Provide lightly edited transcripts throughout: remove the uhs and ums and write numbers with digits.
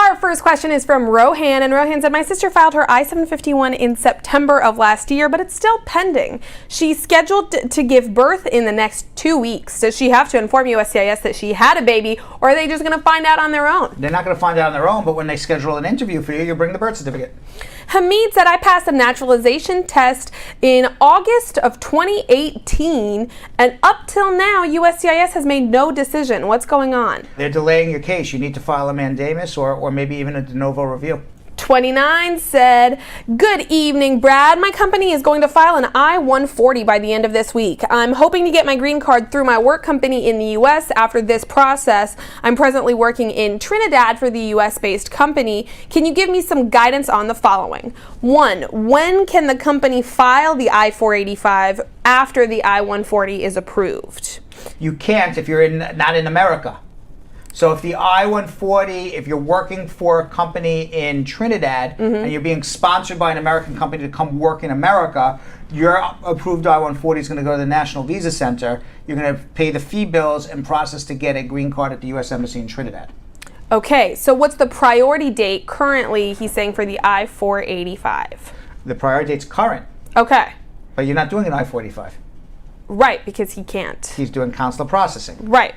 Our first question is from Rohan, and Rohan said, my sister filed her I-751 in September of last year, but it's still pending. She's scheduled to give birth in the next 2 weeks. Does she have to inform USCIS that she had a baby, or are they just going to find out on their own? They're not going to find out on their own, but when they schedule an interview for you, you bring the birth certificate. Hamid said, I passed a naturalization test in August of 2018, and up till now, USCIS has made no decision. What's going on? They're delaying your case. You need to file a Mandamus or maybe even a de novo review. 29 said, good evening, Brad. My company is going to file an I-140 by the end of this week. I'm hoping to get my green card through my work company in the U.S. after this process. I'm presently working in Trinidad for the U.S.-based company. Can you give me some guidance on the following? 1, when can the company file the I-485 after the I-140 is approved? You can't if you're not in America. So if the I-140, if you're working for a company in Trinidad and you're being sponsored by an American company to come work in America, your approved I-140 is going to go to the National Visa Center. You're going to pay the fee bills and process to get a green card at the U.S. Embassy in Trinidad. Okay, so what's the priority date currently, he's saying, for the I-485? The priority date's current. Okay. But you're not doing an I-45. Right, because he can't. He's doing consular processing. Right.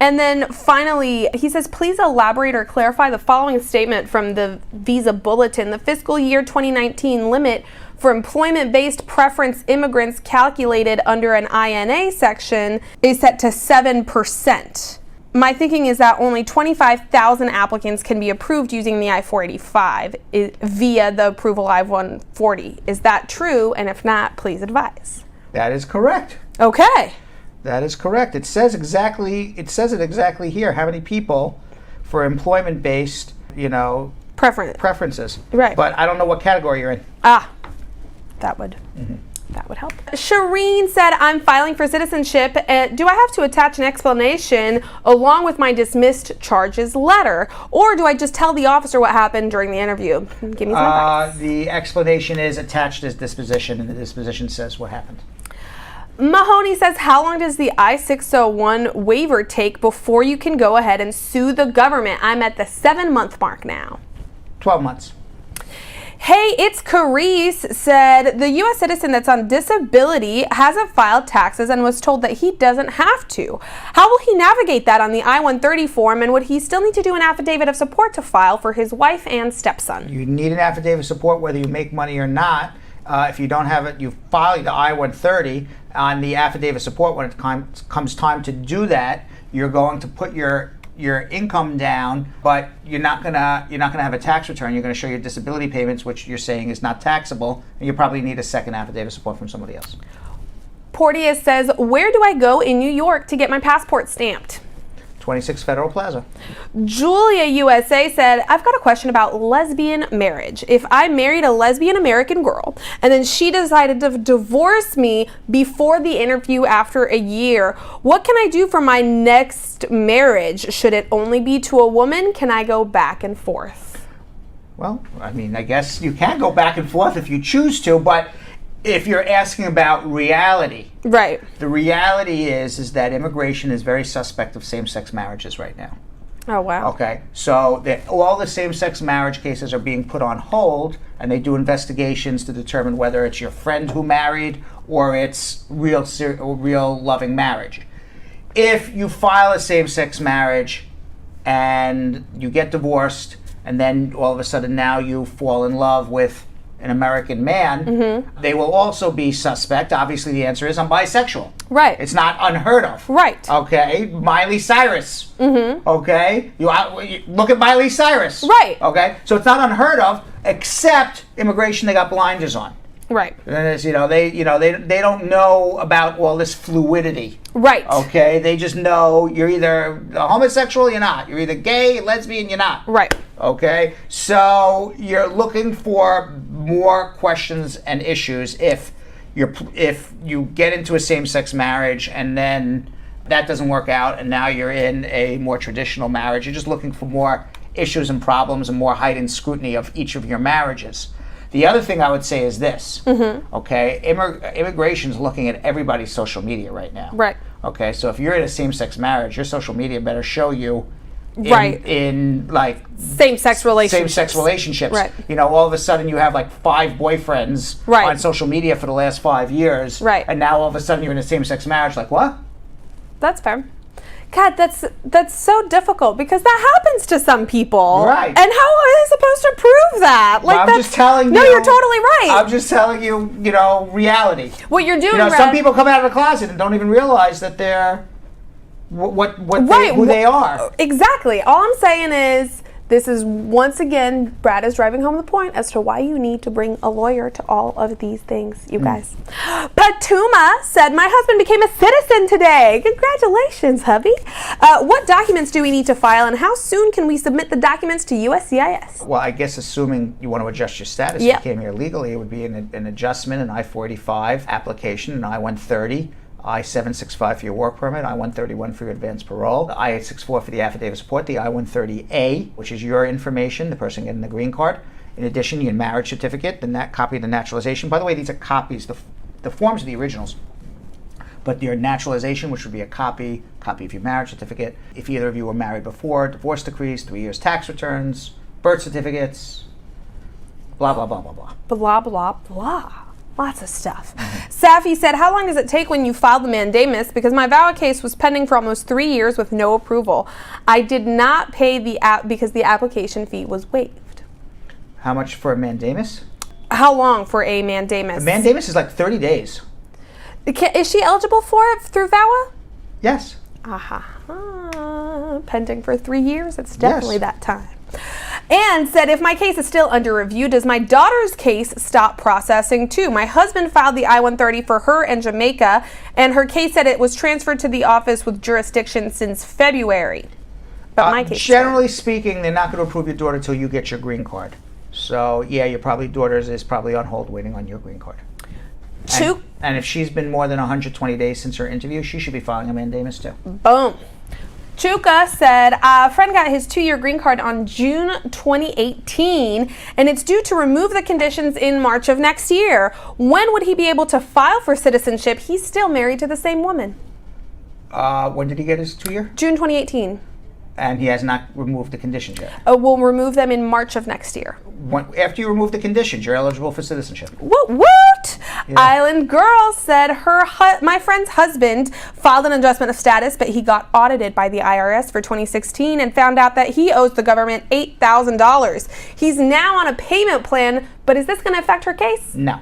And then finally, he says, please elaborate or clarify the following statement from the Visa Bulletin. The fiscal year 2019 limit for employment-based preference immigrants calculated under an INA section is set to 7%. My thinking is that only 25,000 applicants can be approved using the I-485 via the approval I-140. Is that true? And if not, please advise. That is correct. Okay. That is correct. It says it exactly here. How many people for employment-based, preferences. Right. But I don't know what category you're in. Ah, that would help. Shireen said, I'm filing for citizenship. Do I have to attach an explanation along with my dismissed charges letter? Or do I just tell the officer what happened during the interview? Give me some advice. The explanation is attached as disposition, and the disposition says what happened. Mahoney says, how long does the I-601 waiver take before you can go ahead and sue the government? I'm at the 7-month mark now. 12 months. Hey, it's Carice said, the U.S. citizen that's on disability hasn't filed taxes and was told that he doesn't have to. How will he navigate that on the I-130 form, and would he still need to do an affidavit of support to file for his wife and stepson? You need an affidavit of support whether you make money or not. If you don't have it, you file the I-130 on the affidavit of support. When it comes time to do that, you're going to put your income down, but you're not gonna have a tax return. You're gonna show your disability payments, which you're saying is not taxable, and you probably need a second affidavit of support from somebody else. Porteous says, where do I go in New York to get my passport stamped? 26 Federal Plaza. Julia USA said, I've got a question about lesbian marriage. If I married a lesbian American girl and then she decided to divorce me before the interview after a year, what can I do for my next marriage? Should it only be to a woman? Can I go back and forth? Well, I mean, I guess you can go back and forth if you choose to, but if you're asking about reality, right? The reality is that immigration is very suspect of same-sex marriages right now. Oh, wow. Okay, so all the same-sex marriage cases are being put on hold, and they do investigations to determine whether it's your friend who married or it's real loving marriage. If you file a same-sex marriage and you get divorced, and then all of a sudden now you fall in love with an American man, they will also be suspect. Obviously, the answer is I'm bisexual. Right. It's not unheard of. Right. Okay. Miley Cyrus. Okay. You look at Miley Cyrus. Right. Okay. So it's not unheard of, except immigration. They got blinders on. Right. And it's, they don't know about all this fluidity. Right. Okay. They just know you're either homosexual, you're not. You're either gay, lesbian, you're not. Right. Okay. So you're looking for more questions and issues if you get into a same-sex marriage and then that doesn't work out and now you're in a more traditional marriage. You're just looking for more issues and problems and more heightened scrutiny of each of your marriages. The other thing I would say is this, okay? Immigration is looking at everybody's social media right now. Right. Okay, so if you're in a same-sex marriage, your social media better show you Right. in like Same-sex relationships. Same-sex relationships. Right. You know, all of a sudden you have like 5 boyfriends Right. on social media for the last 5 years. Right. And now all of a sudden you're in a same-sex marriage. Like, what? That's fair. God, that's so difficult because that happens to some people. Right. And how are they supposed to prove that? Like, I'm that's, just telling you. No, you're totally right. I'm just telling you, you know, reality. What you're doing, You know, Red, some people come out of the closet and don't even realize that they're who they are. Exactly. All I'm saying is, this is, once again, Brad is driving home the point as to why you need to bring a lawyer to all of these things, you guys. Patuma said, my husband became a citizen today. Congratulations, hubby. What documents do we need to file, and how soon can we submit the documents to USCIS? Well, I guess assuming you want to adjust your status, Yep. you came here legally, it would be an adjustment, an I-485 application, an I-130, I-765 for your work permit, I-131 for your advance parole, the I-864 for the affidavit of support, the I-130A, which is your information, the person getting the green card. In addition, your marriage certificate, copy of the naturalization. By the way, these are copies. The forms are the originals. But your naturalization, which would be a copy of your marriage certificate. If either of you were married before, divorce decrees, 3 years tax returns, birth certificates, blah, blah, blah, blah, blah. Blah, blah, blah. Lots of stuff. Safi said, how long does it take when you file the Mandamus? Because my VAWA case was pending for almost 3 years with no approval. I did not pay the because the application fee was waived. How much for a Mandamus? How long for a Mandamus? A Mandamus is like 30 days. Is she eligible for it through VAWA? Yes. Pending for 3 years? It's definitely that time. And said, if my case is still under review, does my daughter's case stop processing too? My husband filed the I-130 for her in Jamaica, and her case said it was transferred to the office with jurisdiction since February. But my case, generally speaking, they're not going to approve your daughter until you get your green card. So yeah, your daughter's is probably on hold waiting on your green card. And if she's been more than 120 days since her interview, she should be filing a Mandamus too. Boom. Chuka said, a friend got his 2-year green card on June 2018, and it's due to remove the conditions in March of next year. When would he be able to file for citizenship? He's still married to the same woman. When did he get his 2-year? June 2018. And he has not removed the conditions yet. We'll remove them in March of next year. After you remove the conditions, you're eligible for citizenship. Woot woot! Yeah. Island Girl said my friend's husband filed an adjustment of status, but he got audited by the IRS for 2016 and found out that he owes the government $8,000. He's now on a payment plan, but is this going to affect her case? No.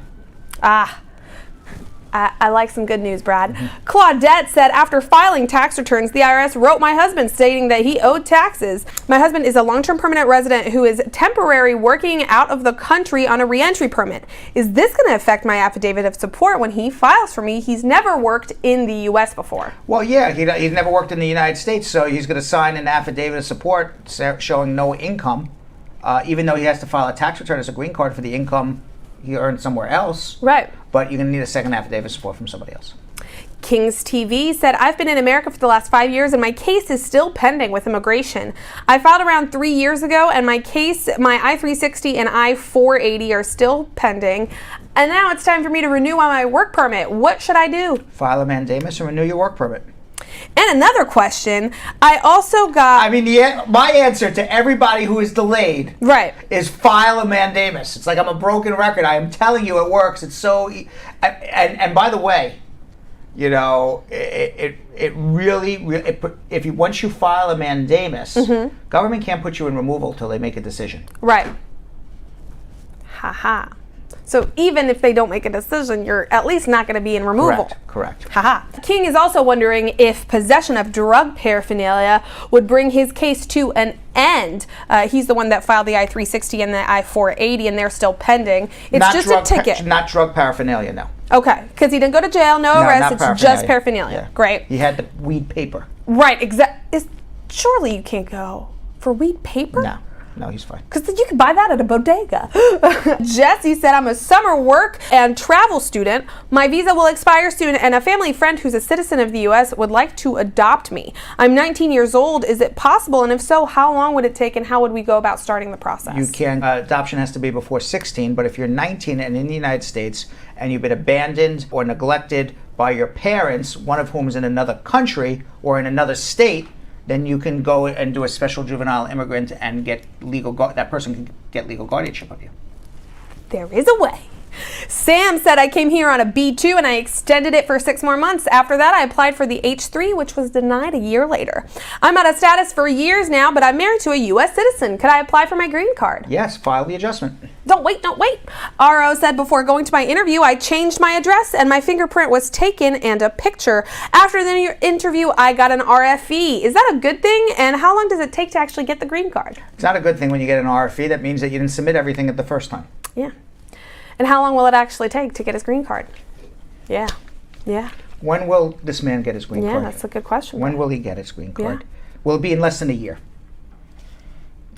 I like some good news, Brad. Claudette said, after filing tax returns, the IRS wrote my husband stating that he owed taxes. My husband is a long-term permanent resident who is temporary working out of the country on a reentry permit. Is this going to affect my affidavit of support when he files for me? He's never worked in the U.S. before. Well, yeah, he's never worked in the United States, so he's going to sign an affidavit of support showing no income, even though he has to file a tax return as a green card for the income he earned somewhere else. Right. But you're going to need a second affidavit of support from somebody else. Kings TV said, I've been in America for the last 5 years and my case is still pending with immigration. I filed around 3 years ago and my I-360 and I-480 are still pending. And now it's time for me to renew on my work permit. What should I do? File a Mandamus and renew your work permit. And another question, I also got... I mean, my answer to everybody who is delayed is file a Mandamus. It's like I'm a broken record. I am telling you it works. It's so... And by the way, you know, it really once you file a Mandamus, government can't put you in removal till they make a decision. Right. Haha. So even if they don't make a decision, you're at least not going to be in removal. Correct. Haha. King is also wondering if possession of drug paraphernalia would bring his case to an end. He's the one that filed the I-360 and the I-480, and they're still pending. It's not just a ticket. Not drug paraphernalia, no. Okay, because he didn't go to jail, no arrest, it's just paraphernalia. Yeah. Great. He had the weed paper. Right, surely you can't go for weed paper? No, he's fine. Because you can buy that at a bodega. Jesse said, I'm a summer work and travel student. My visa will expire soon, and a family friend who's a citizen of the U.S. would like to adopt me. I'm 19 years old. Is it possible? And if so, how long would it take, and how would we go about starting the process? You can. Adoption has to be before 16, but if you're 19 and in the United States, and you've been abandoned or neglected by your parents, one of whom is in another country or in another state, then you can go and do a special juvenile immigrant and get that person can get legal guardianship of you. There is a way. Sam said, I came here on a B2 and I extended it for 6 more months. After that, I applied for the H3, which was denied a year later. I'm out of status for years now, but I'm married to a U.S. citizen. Could I apply for my green card? Yes, file the adjustment. Don't wait. RO said, before going to my interview, I changed my address and my fingerprint was taken and a picture. After the interview, I got an RFE. Is that a good thing? And how long does it take to actually get the green card? It's not a good thing when you get an RFE. That means that you didn't submit everything at the first time. Yeah. And how long will it actually take to get his green card? Yeah. When will this man get his green card? Yeah, that's a good question. When will he get his green card? Yeah. Will it be in less than a year?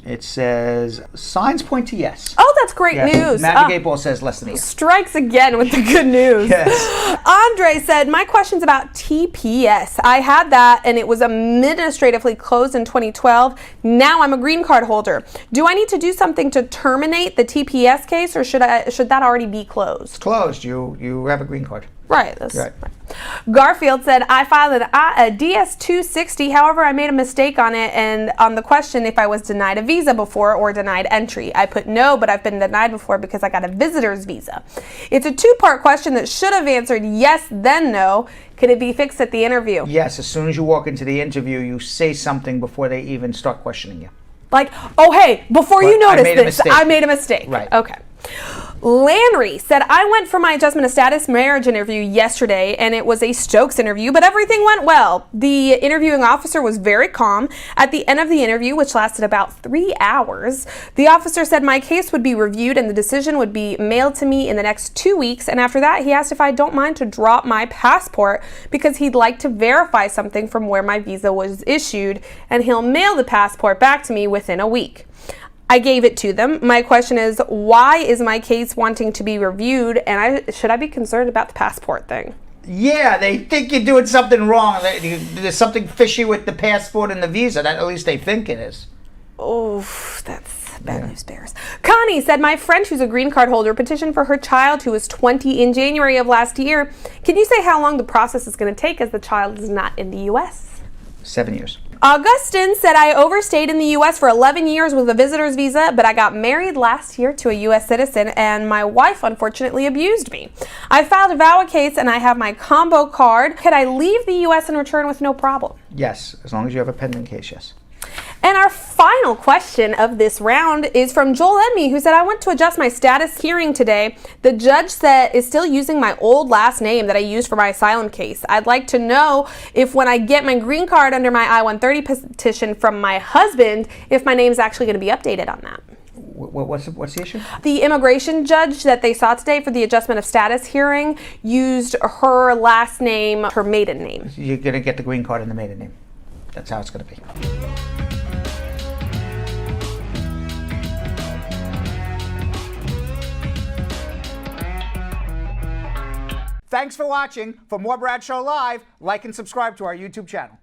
It says, signs point to yes. Oh, that's great news. Navigate ball says less than a year. Strikes again with the good news. Yes. Andre said, my question's about TPS. I had that and it was administratively closed in 2012. Now I'm a green card holder. Do I need to do something to terminate the TPS case, or should that already be closed? It's closed. You have a green card. Right. That's right. Garfield said, I filed a DS-260. However, I made a mistake on it and on the question if I was denied a visa before or denied entry. I put no, but I've been denied before because I got a visitor's visa. It's a 2-part question that should have answered yes, then no. Could it be fixed at the interview? Yes. As soon as you walk into the interview, you say something before they even start questioning you. Like, oh, hey, before you notice this, I made a mistake. Right. Okay. Landry said, I went for my adjustment of status marriage interview yesterday and it was a Stokes interview, but everything went well. The interviewing officer was very calm. At the end of the interview, which lasted about 3 hours, the officer said my case would be reviewed and the decision would be mailed to me in the next 2 weeks. And after that, he asked if I don't mind to drop my passport because he'd like to verify something from where my visa was issued, and he'll mail the passport back to me within a week. I gave it to them. My question is, why is my case wanting to be reviewed, and should I be concerned about the passport thing? Yeah, they think you're doing something wrong. There's something fishy with the passport and the visa. That at least they think it is. Oh, that's bad news bears. Connie said, my friend who's a green card holder petitioned for her child who was 20 in January of last year. Can you say how long the process is going to take as the child is not in the U.S.? 7 years. Augustine said, I overstayed in the U.S. for 11 years with a visitor's visa, but I got married last year to a U.S. citizen, and my wife unfortunately abused me. I filed a VAWA case, and I have my combo card. Could I leave the U.S. and return with no problem? Yes, as long as you have a pending case, yes. And our final question of this round is from Joel Edme, who said, I went to adjust my status hearing today. The judge said is still using my old last name that I used for my asylum case. I'd like to know if when I get my green card under my I-130 petition from my husband, if my name is actually going to be updated on that. What's the issue? The immigration judge that they saw today for the adjustment of status hearing used her last name, her maiden name. You're going to get the green card in the maiden name. That's how it's going to be. Thanks for watching. For more Bradshaw Live, like and subscribe to our YouTube channel.